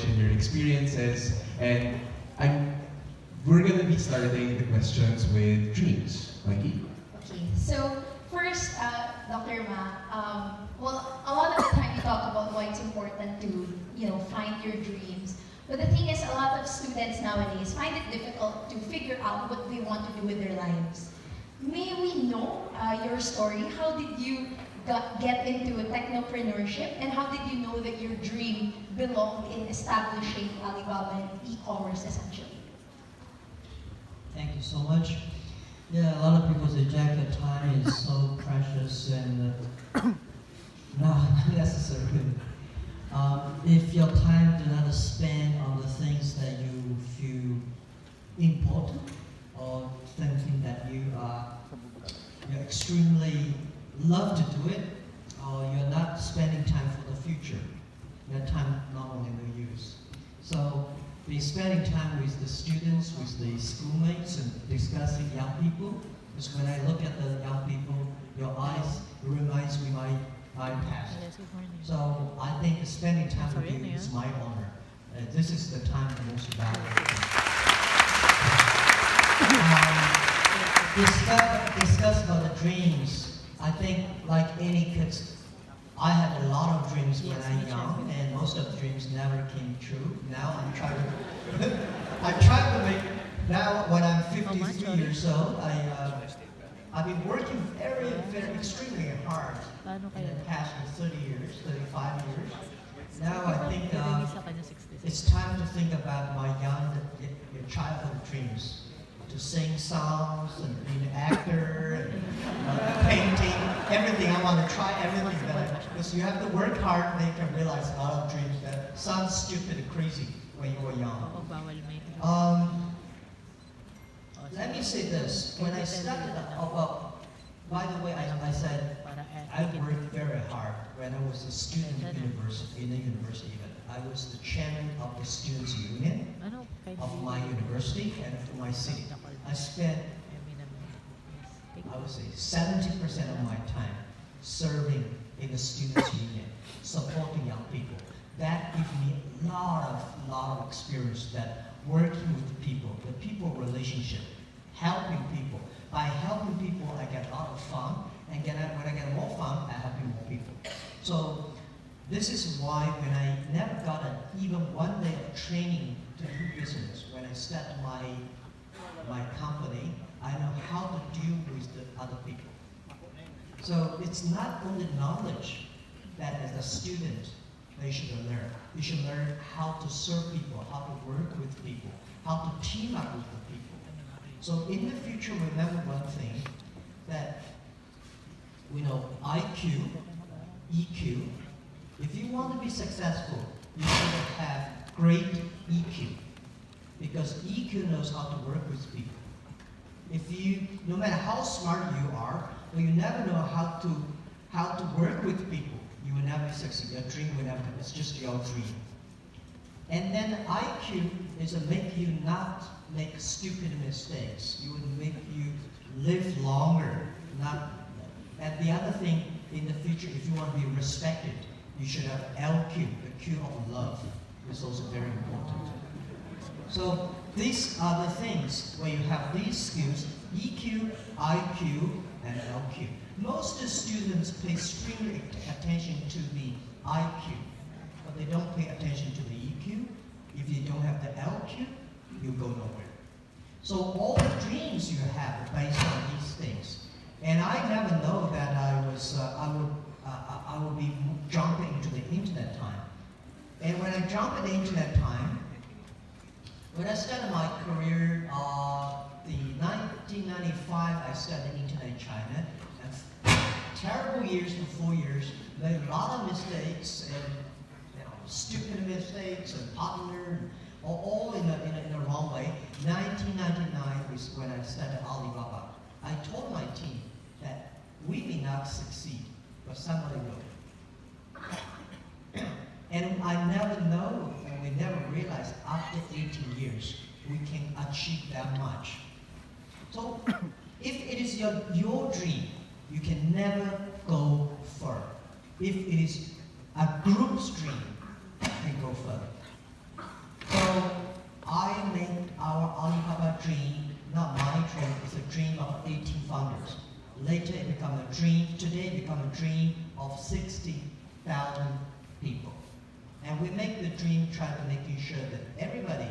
knowledge and your experiences. And we're going to be starting the questions with dreams. Mikey? Okay, so first, Dr. Ma, well, a lot of the time you talk about why it's important to, find your dreams. But the thing is, a lot of students nowadays find it difficult to figure out what they want to do with their lives. May we know your story? How did you get into technopreneurship, and how did you know that your dream belonged in establishing Alibaba and e-commerce essentially? Thank you so much. Yeah, a lot of people say, Jack, your time is so precious and not necessary. If your time do not spend on the things that you feel important or something that you're extremely love to do it, or you're not spending time for the future, that time not only no use. So be spending time with the students, with the schoolmates, and discussing young people. Because when I look at the young people, your eyes, it reminds me my past. So I think spending time with you is my honor. This is the time the most valuable. Discuss about the dreams. I think like any kids, I had a lot of dreams when I was young, and most of the dreams never came true. Now I'm trying to make, now when I'm 53 years old, I've been working very, extremely hard in the past 30 years, 35 years. Now I think it's time to think about my your childhood dreams. To sing songs and be an actor and painting, everything. I want to try everything because you have to work hard and you can realize a lot of dreams that sound stupid and crazy when you were young. Let me say this. When I started, by the way, I said I worked very hard when I was a student in the university. I was the chairman of the students' union of my university and for my city. I spent, I would say, 70% of my time serving in the students' union, supporting young people. That gave me a lot of experience that working with people, the people relationship, helping people. By helping people, I get a lot of fun, and when I get more fun, I help more people. So this is why when I never got even one day of training to do business, when I started my company, I know how to deal with the other people. So it's not only knowledge that as a student they should learn. You should learn how to serve people, how to work with people, how to team up with the people. So in the future, remember one thing, that IQ, EQ. If you want to be successful, you should have great EQ, because EQ knows how to work with people. No matter how smart you are, but you never know how to work with people, you will never succeed. Your dream will never. It's just your dream. And then IQ is to make you not make stupid mistakes. You will make you live longer. And the other thing in the future, if you want to be respected, you should have LQ, the Q of love. It's also very important. So these are the things where you have these skills, EQ, IQ, and LQ. Most students pay extremely attention to the IQ, but they don't pay attention to the EQ. If you don't have the LQ, you go nowhere. So all the dreams you have are based on these things. And I never know that I would be jumping into the internet time. And when I jump in the internet time, when I started my career, the 1995, I started internet in China. And terrible years for 4 years, made a lot of mistakes and stupid mistakes and partner, all in the wrong way. 1999 was when I started Alibaba. I told my team that we may not succeed, but somebody will. And I never know, and we never realized after 18 years, we can achieve that much. So if it is your dream, you can never go further. If it is a group's dream, you can go further. dream, not my dream, it's a dream of 18 founders. Later it became a dream, today it became a dream of 60,000 people. And we make the dream try to making sure that everybody,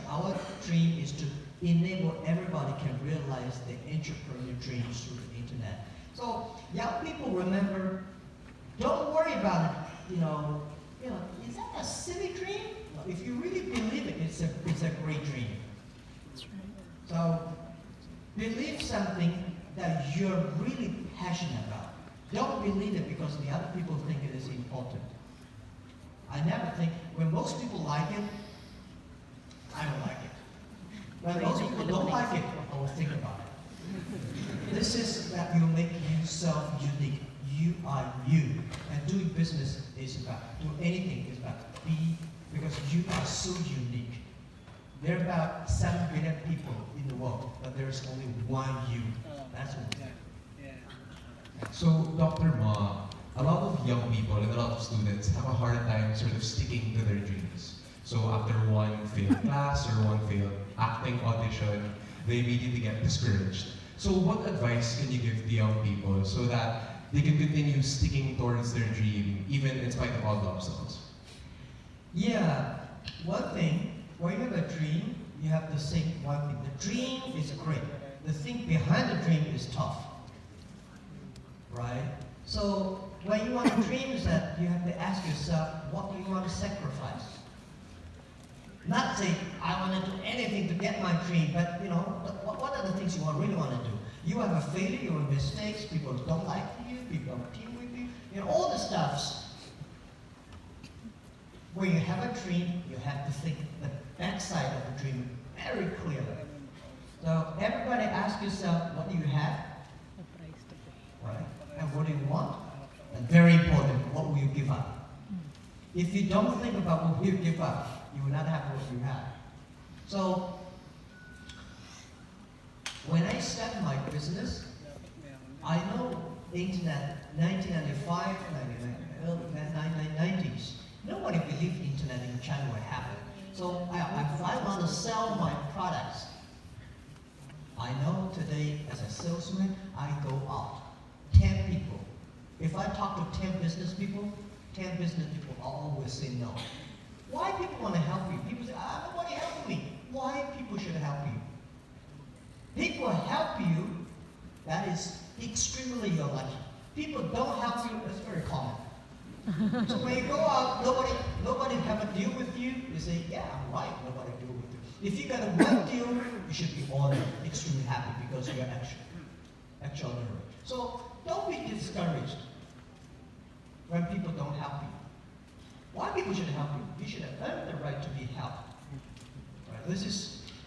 our dream is to enable everybody can realize their entrepreneurial dreams through the internet. So young people remember, don't worry about it, is that a silly dream? No, if you really believe it, it's a great dream. That's right. So believe something that you're really passionate about. Don't believe it because the other people think it is important. I never think, when most people like it, I don't like it. When most people don't like it, I will think about it. This is that you make yourself unique. You are you. And doing business is about, doing anything is about be, because you are so unique. There are about 7 billion people in the world, but there is only one you. That's what it is. So, Dr. Ma, a lot of young people and a lot of students have a hard time sort of sticking to their dreams. So after one failed class or one failed acting audition, they immediately get discouraged. So what advice can you give the young people so that they can continue sticking towards their dream even in spite of all the obstacles? Yeah, one thing, when you have a dream, you have to think one thing. The dream is great. The thing behind the dream is tough. Right? So when you want to dream is that you have to ask yourself, what do you want to sacrifice? Not say, I want to do anything to get my dream, but what are the things you really want to do? You have a failure, you have mistakes, people don't like you, people don't team with you, all the stuffs. When you have a dream, you have to think the backside of the dream very clearly. So everybody ask yourself, what do you have? Right? And what do you want? And very important, what will you give up? If you don't think about what you give up, you will not have what you have. So when I started my business, I know internet, 1995, early 1990s, nobody believed internet in China would happen. So if I want to sell my products, I know today as a salesman, I go out, 10 people. If I talk to 10 business people, 10 business people always say no. Why people want to help you? People say, nobody helped me. Why people should help you? People help you, that is extremely your lucky. People don't help you, that's very common. So when you go out, nobody have a deal with you, you say, yeah, I'm right, nobody deal with you. If you got a one deal, you should be honored, extremely happy because you're extraordinary. So don't be discouraged when people don't help you. Why people should help you? You should have earned the right to be helped. Right?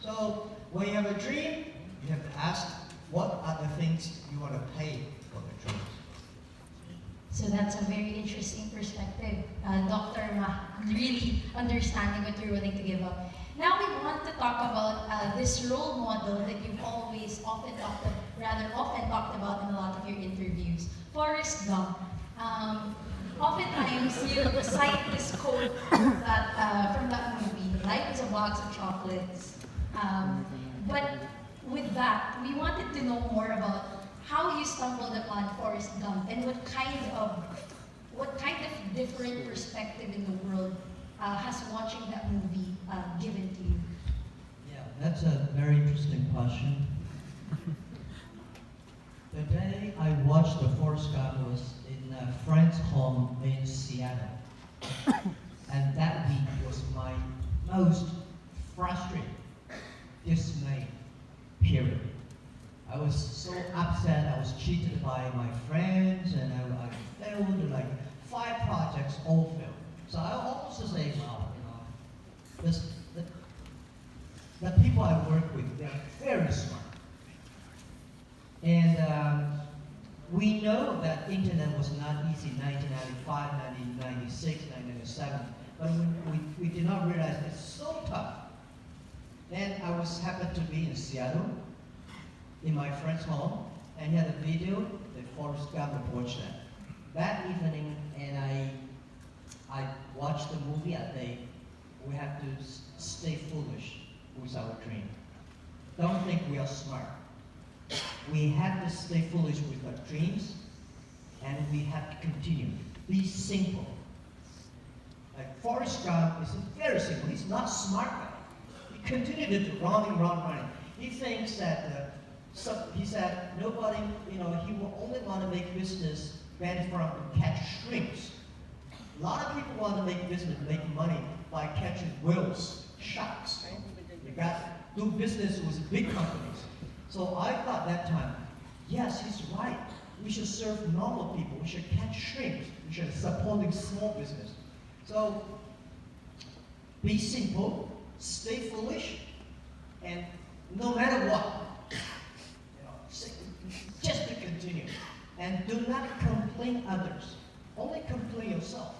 So when you have a dream, you have to ask what are the things you want to pay for the dreams. So that's a very interesting perspective, Dr. Ma, really understanding what you're willing to give up. Now we want to talk about this role model that you've often talked about in a lot of your interviews, Forrest Gump. Oftentimes you cite this quote that, from that movie, life is a box of chocolates. But with that, we wanted to know more about how you stumbled upon Forrest Gump and what kind of different perspective in the world has watching that movie given to you? Yeah, that's a very interesting question. The day I watched the Forrest Gump was in a friend's home in Seattle. And that week was my most frustrated, dismayed period. I was so upset, I was cheated by my friends, and I failed like 5 projects, all failed. So I almost say, wow, the people I work with, they're very smart. And we know that internet was not easy in 1995, 1996, 1997, but we did not realize it's so tough. Then I happened to be in Seattle, in my friend's home, and he had a video that Forrest Gump watched that evening, and I watched the movie. I think we have to stay foolish with our dream. don't think we are smart. We have to stay foolish with our dreams, and we have to continue. Be simple. Like Forrest Gump is very simple. He's not smart guy. He continued to running. He thinks that he said nobody, he will only want to make business better from catch shrimps. A lot of people want to make business, make money by catching whales, sharks. You got to do business with big companies. So I thought that time, yes, he's right. We should serve normal people. We should catch shrimps. We should support small business. So be simple, stay foolish, and no matter what, just to continue. And do not complain others. Only complain yourself.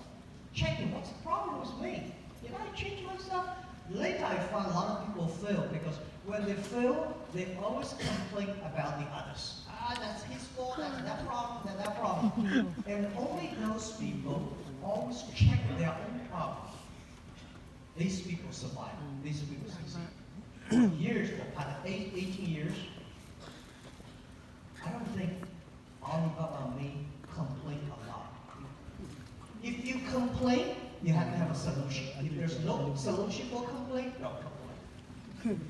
Checking what's the problem with me. Did I change myself? Later I found a lot of people fail because when they fail, they always complain about the others. That's his fault, that's that problem. And only those people always check their own problem. These people survive. These people succeed. For years, for past 18 years, I don't think Alibaba may complain a lot. If you complain, you have to have a solution. If there's no solution for complaint, don't complain.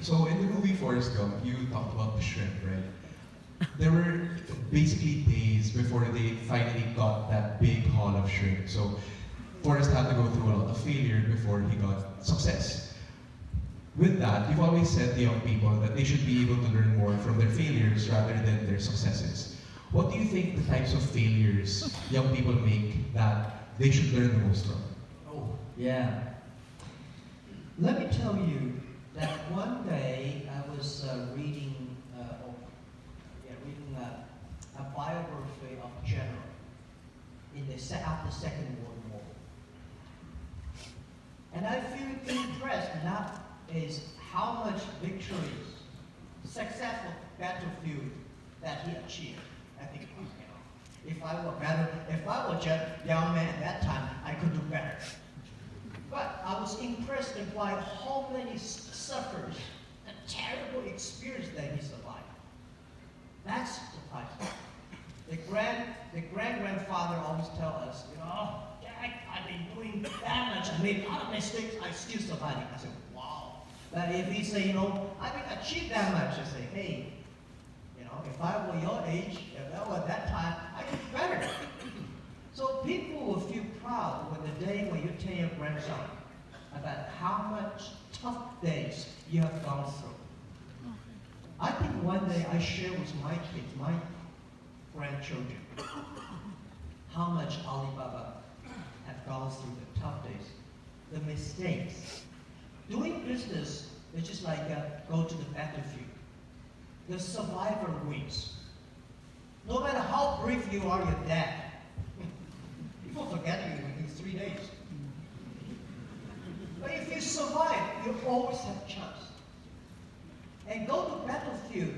So in the movie Forrest Gump, you talked about the shrimp, right? There were basically days before they finally got that big haul of shrimp. So Forrest had to go through a lot of failure before he got success. With that, you've always said to young people that they should be able to learn more from their failures rather than their successes. What do you think the types of failures young people make that they should learn the most from? Oh, yeah. Let me tell you that one day I was reading a biography of a general after Second World War. And I feel impressed not is how much victories, successful battlefield that he achieved. I think, if I were just a young man at that time, I could do better. But I was impressed by how many suffers, the terrible experience that he survived. That's surprising. The grandfather always tell us, Dad, I've been doing that much, I made a lot of mistakes, I still surviving. I said, wow. But if he say, I didn't achieve that much, I say, hey, if I were your age, if I were that time, I could do better. So people will feel proud when the day when you tell your grandson about how much tough days you have gone through. I think one day I share with my kids, my grandchildren, how much Alibaba have gone through the tough days, the mistakes. Doing business is just like go to the battlefield. The survivor wins. No matter how brave you are, you're dead. People forget you within 3 days. But if you survive, you always have a chance. And go to battlefield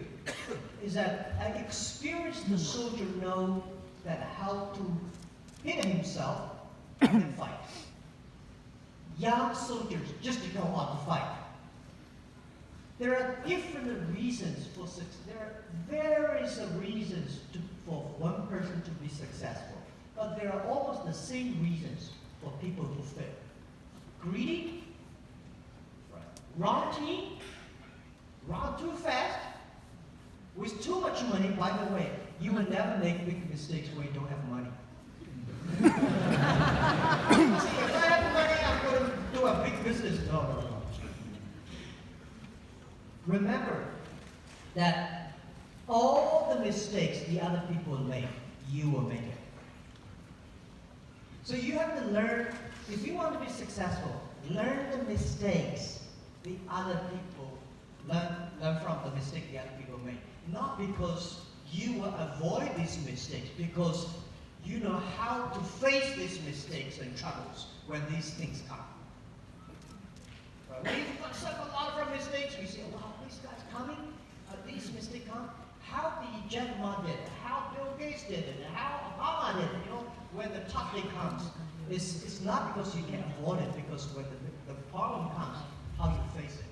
is that an experienced soldier know that how to hit himself and fight. Young soldiers just to go on to fight. There are different reasons for success. There are various reasons for one person to be successful. But there are almost the same reasons for people to fail. Greedy, wrong team, run too fast, with too much money. By the way, you will never make big mistakes when you don't have money. See, if I have money, I'm going to do a big business. No. Remember that all the mistakes the other people make, you will make it. So you have to learn, if you want to be successful, learn the mistakes the other people, learn from the mistake the other people make. Not because you will avoid these mistakes, because you know how to face these mistakes and troubles when these things come. We've suffered a lot of mistakes. We say, wow, these guys coming, these mistakes come. How the Jack Ma did it, how Bill Gates did it, how Obama did it, when the tough day comes. It's not because you can avoid it, because when the problem comes, how you face it.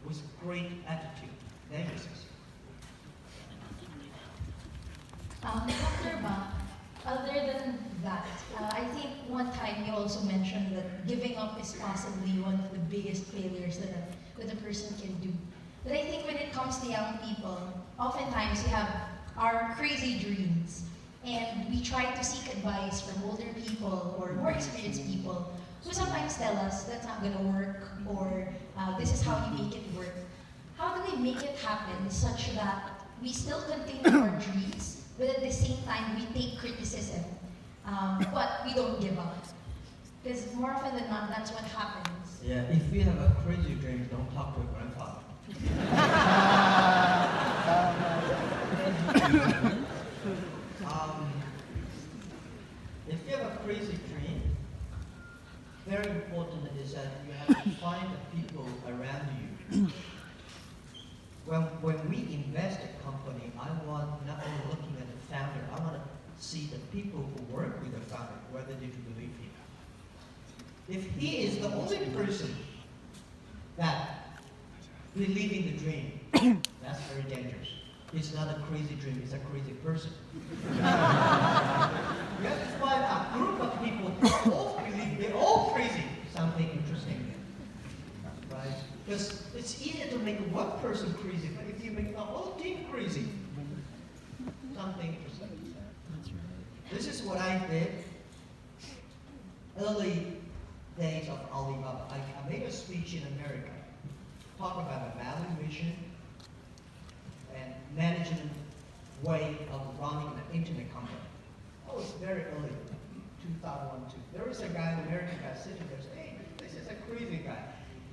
With great attitude. Thank you, sis. Dr. Ma, other than that, I think one time you also mentioned that giving up is possibly one of the biggest failures that a person can do. But I think when it comes to young people, oftentimes we have our crazy dreams, and we try to seek advice from older people or more experienced people who sometimes tell us that's not going to work, or this is how you make it work. How do we make it happen such that we still continue our dreams, but at the same time we take criticism, but we don't give up? Because more often than not, that's what happens. Yeah, if you have a crazy dream, don't talk to your grandfather. If you have a crazy dream, very important is that you have to find the people around you. When we invest in a company, I want not only looking at the founder, I want to see the people who work with the founder, whether they believe him. If he is the only person that believes in the dream, that's very dangerous. It's not a crazy dream, it's a crazy person. You have to find a group of people who all believe they're all crazy. Something interesting. Right? Because it's easier to make one person crazy, but if you make the whole team crazy, something interesting. This is what I did early days of Alibaba. I made a speech in America, talk about the value mission and management way of running an internet company. That was very early, 2001, 2002. There was a guy, an American guy, sitting there saying, hey, this is a crazy guy.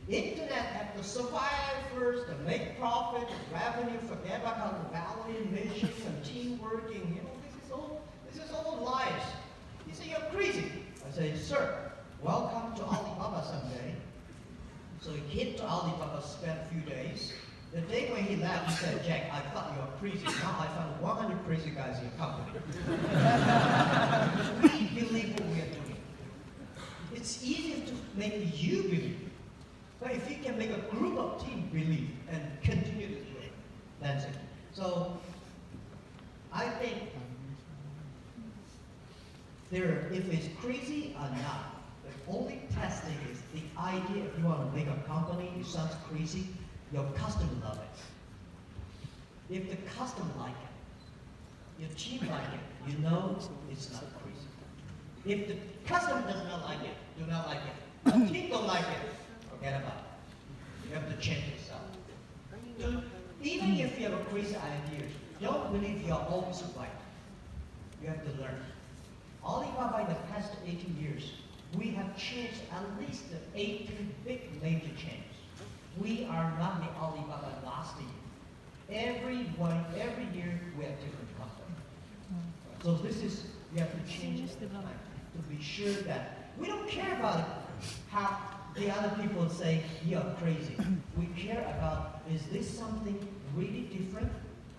Internet have to survive first, to make profit, revenue, forget about the value, mission, and team working. You know, this is all lies. He said, you're crazy. I said, sir, welcome to Alibaba someday. So he came to Alibaba, spent a few days. The day when he left, he said, Jack, I thought you were crazy. Now I found 100 crazy guys in your company. We believe what we are doing. It's easy to make you believe. But if you can make a group of team believe and continue to do it, that's it. So I think if it's crazy or not, the only testing is the idea. If you want to make a company, it sounds crazy, your customer love it. If the customer like it, your team like it, you know it's not crazy. If the customer does not like it, do not like it, the team don't like it, forget about it. You have to change yourself. Even if you have a crazy idea, don't believe you are always right. You have to learn. Alibaba in the past 18 years, we have changed at least 18 big major changes. We are not the Alibaba last year. Every year we have different company. So this is, you have to change it time to be sure that we don't care about how the other people say you're crazy. We care about, is this something really different?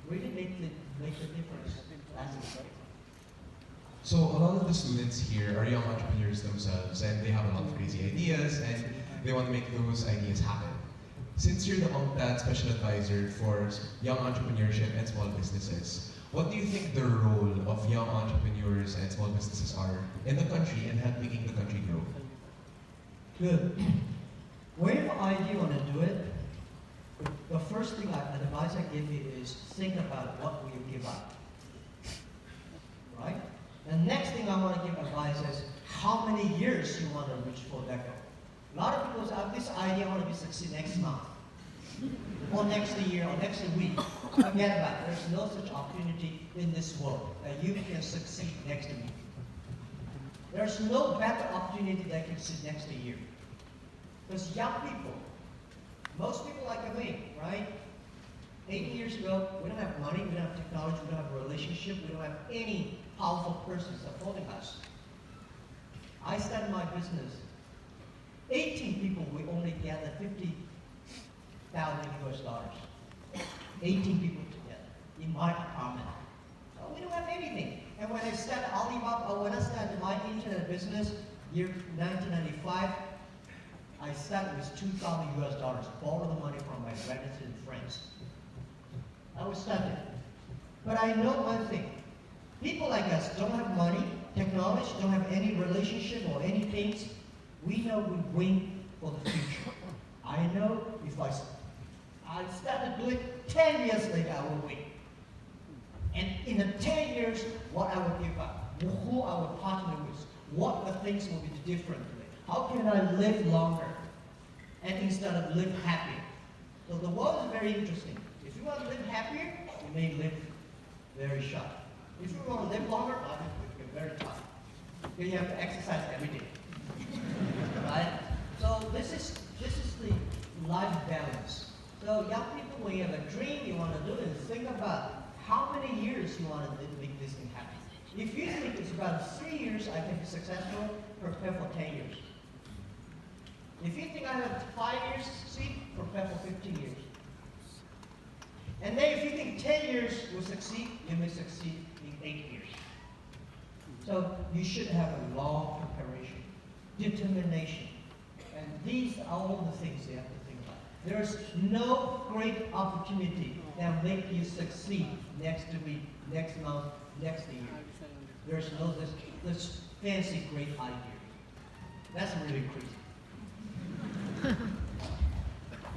Really make a difference? That's it. So a lot of the students here are young entrepreneurs themselves, and they have a lot of crazy ideas, and they want to make those ideas happen. Since you're the UNCTAD Special Advisor for Young Entrepreneurship and Small Businesses, what do you think the role of young entrepreneurs and small businesses are in the country and making the country grow? Good. Whatever idea you want to do it, the first thing advice I give you is think about what will you give up. Right? The next thing I want to give advice is how many years you want to reach for that goal. A lot of people have this idea, I want to be succeed next month, or next year, or next week. Forget about it. There's no such opportunity in this world that you can succeed next week. There's no better opportunity that can succeed next year. Because young people, most people like me, right? 18 years ago, we don't have money, we don't have technology, we don't have a relationship, we don't have any powerful persons supporting us. I started my business. 18 people, we only gathered $50,000 US. 18 people together in my apartment. So we don't have anything. And when I started Alibaba, when I started my internet business, year 1995, I started with $2,000, borrowed the money from my relatives and friends. I was started. But I know one thing. People like us don't have money, technology, don't have any relationship or any things. We know we win for the future. I know if I started doing 10 years later, I will win. And in the 10 years, what I will give up, who I will partner with, what the things will be different today. How can I live longer? And instead of live happier. So the world is very interesting. If you want to live happier, you may live very short. If you want to live longer, life will get very tough. Then you have to exercise every day. Right? So this is the life balance. So young people, when you have a dream you want to do it, think about how many years you want to make this thing happen. If you think it's about 3 years I can be successful, prepare for 10 years. If you think I have 5 years to succeed, prepare for 15 years. And then if you think 10 years will succeed, you may succeed in 8 years. So you should have a long preparation, determination. And these are all the things you have to think about. There's no great opportunity that will make you succeed next week, next month, next year. There's no this fancy great idea. That's really crazy.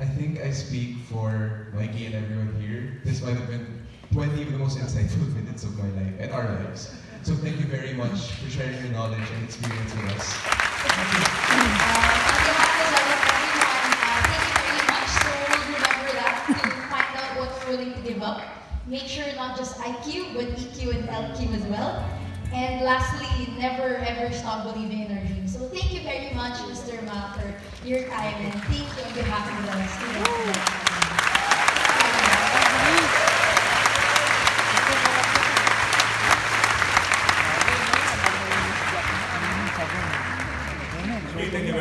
I think I speak for Mikey and everyone here. This might have been 20 of the most insightful minutes of my life and our lives. So thank you very much for sharing your knowledge and experience with us. On behalf of everyone, thank you very much. So remember that to find out what you're willing to give up. Make sure not just IQ, but EQ and LQ as well. And lastly, never ever stop believing in our dreams. So thank you very much, Mr. Ma, for your time, and thank you on behalf of the students. Okay, thank you very